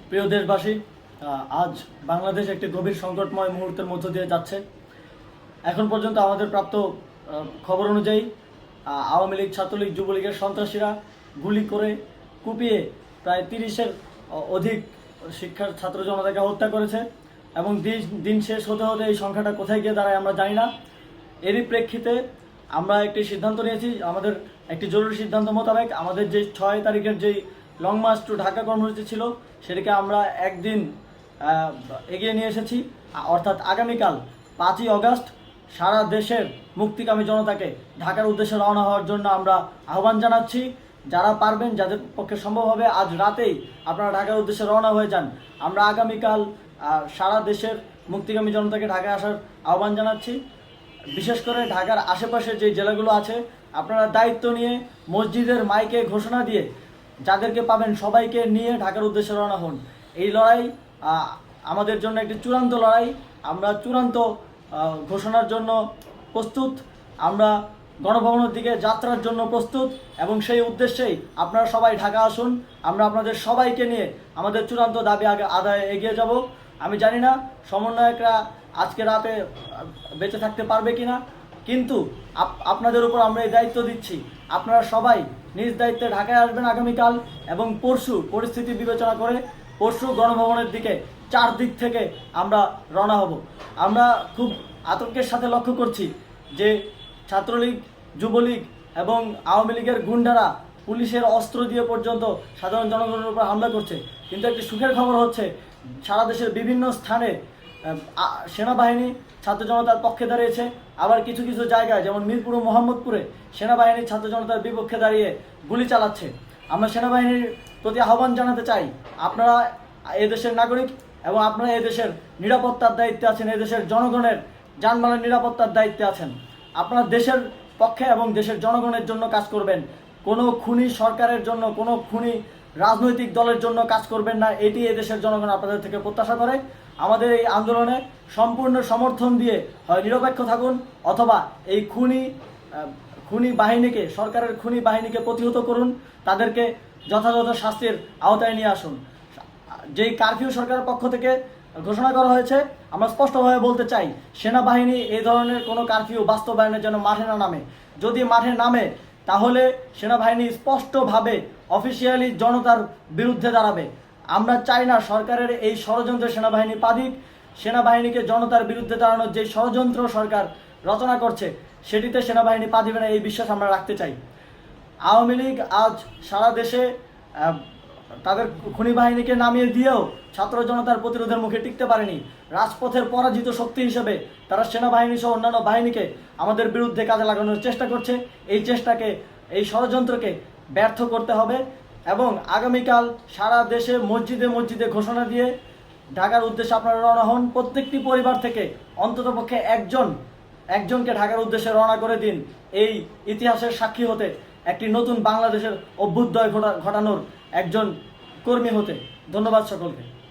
প্রিয় দেশবাসী, আজ বাংলাদেশ একটি গভীর সংকটময় মুহূর্তের মধ্য দিয়ে যাচ্ছে। এখন পর্যন্ত আমাদের প্রাপ্ত খবর অনুযায়ী আওয়ামী লীগ, ছাত্রলীগ, যুবলীগের সন্ত্রাসীরা গুলি করে কুপিয়ে প্রায় 30-এর অধিক শিক্ষার ছাত্র জনতাকে হত্যা করেছে এবং দিন শেষ হতে হতে এই সংখ্যাটা কোথায় গিয়ে দাঁড়ায় আমরা জানি না। এরই প্রেক্ষিতে আমরা একটি সিদ্ধান্ত নিয়েছি। আমাদের একটি জরুরি সিদ্ধান্ত মোতাবেক আমাদের যে 6 তারিখের যেই লং মার্চ টু ঢাকা কর্মসূচি ছিল সেটাকে আমরা একদিন এগিয়ে নিয়ে এসেছি। অর্থাৎ আগামীকাল 5ই অগাস্ট সারা দেশের মুক্তিকামী জনতাকে ঢাকার উদ্দেশ্যে রওনা হওয়ার জন্য আমরা আহ্বান জানাচ্ছি। যারা পারবেন, যাদের পক্ষে সম্ভব হবে, আজ রাতেই আপনারা ঢাকার উদ্দেশ্যে রওনা হয়ে যান। আমরা আগামীকাল সারা দেশের মুক্তিকামী জনতাকে ঢাকায় আসার আহ্বান জানাচ্ছি। বিশেষ করে ঢাকার আশেপাশের যে জেলাগুলো আছে, আপনারা দায়িত্ব নিয়ে মসজিদের মাইকে ঘোষণা দিয়ে যাদেরকে পাবেন সবাইকে নিয়ে ঢাকার উদ্দেশ্যে রওনা হন। এই লড়াই আমাদের জন্য একটি চূড়ান্ত লড়াই। আমরা চূড়ান্ত ঘোষণার জন্য প্রস্তুত। আমরা গণভবনের দিকে যাত্রার জন্য প্রস্তুত এবং সেই উদ্দেশ্যেই আপনারা সবাই ঢাকা আসুন। আমরা আপনাদের সবাইকে নিয়ে আমাদের চূড়ান্ত দাবি আদায়ে এগিয়ে যাব। আমি জানি না সমন্বয়করা আজকে রাতে বেঁচে থাকতে পারবে কিনা, কিন্তু আপনাদের উপর আমরা এই দায়িত্ব দিচ্ছি। আপনারা সবাই নিজ দায়িত্বে ঢাকায় আসবেন আগামীকাল এবং পরশু পরিস্থিতি বিবেচনা করে পরশু গণভবনের দিকে 4 দিক থেকে আমরা রওনা হব। আমরা খুব আতঙ্কের সাথে লক্ষ্য করছি যে ছাত্রলীগ, যুবলীগ এবং আওয়ামী লীগের গুন্ডারা পুলিশের অস্ত্র দিয়ে পর্যন্ত সাধারণ জনগণের উপর হামলা করছে। কিন্তু একটি সুখের খবর হচ্ছে, সারা দেশের বিভিন্ন স্থানে সেনাবাহিনী ছাত্র জনতার পক্ষে দাঁড়িয়েছে। আবার কিছু কিছু জায়গায় যেমন মিরপুর ও মোহাম্মদপুরে সেনাবাহিনী ছাত্র জনতার বিপক্ষে দাঁড়িয়ে গুলি চালাচ্ছে। আমরা সেনাবাহিনীর প্রতি আহ্বান জানাতে চাই, আপনারা এদেশের নাগরিক এবং আপনারা এদেশের নিরাপত্তার দায়িত্বে আছেন, এদেশের জনগণের যানবাহনের নিরাপত্তার দায়িত্বে আছেন। আপনারা দেশের পক্ষে এবং দেশের জনগণের জন্য কাজ করবেন। কোনো খুনি সরকারের জন্য, কোনো খুনি রাজনৈতিক দলের জন্য কাজ করবেন না। এটি এদেশের জনগণ আপনাদের থেকে প্রত্যাশা করে। আমাদের এই আন্দোলনে সম্পূর্ণ সমর্থন দিয়ে হয় নিরপেক্ষ থাকুন, অথবা এই খুনি বাহিনীকে, সরকারের খুনি বাহিনীকে প্রতিহত করুন, তাদেরকে যথাযথ শাস্তির আওতায় নিয়ে আসুন। যেই কারফিউ সরকারের পক্ষ থেকে ঘোষণা করা হয়েছে, আমরা স্পষ্টভাবে বলতে চাই, সেনাবাহিনী এই ধরনের কোনো কারফিউ বাস্তবায়নের জন্য মাঠে না নামে। যদি মাঠে নামে তাহলে সেনাবাহিনী স্পষ্টভাবে অফিসিয়ালি জনতার বিরুদ্ধে দাঁড়াবে। আমরা চাই না সরকারের এই ষড়যন্ত্রে সেনাবাহিনী পা দিক। সেনাবাহিনীকে জনতার বিরুদ্ধে দাঁড়ানোর যে ষড়যন্ত্র সরকার রচনা করছে সেটিতে সেনাবাহিনী পা দিবে না, এই বিশ্বাস আমরা রাখতে চাই। আওয়ামী লীগ আজ সারা দেশে তাদের খুনি বাহিনীকে নামিয়ে দিয়েও ছাত্র জনতার প্রতিরোধের মুখে টিকতে পারেনি। রাজপথের পরাজিত শক্তি হিসেবে তারা সেনাবাহিনী সহ অন্যান্য বাহিনীকে আমাদের বিরুদ্ধে কাজে লাগানোর চেষ্টা করছে। এই চেষ্টাকে, এই ষড়যন্ত্রকে ব্যর্থ করতে হবে এবং আগামীকাল সারা দেশে মসজিদে মসজিদে ঘোষণা দিয়ে ঢাকার উদ্দেশ্যে আপনারা রওনা হন। প্রত্যেকটি পরিবার থেকে অন্ততপক্ষে একজনকে ঢাকার উদ্দেশ্যে রওনা করে দিন, এই ইতিহাসের সাক্ষী হতে, একটি নতুন বাংলাদেশের অভ্যুদয় ঘটানোর একজন কর্মী হতে। ধন্যবাদ সকলকে।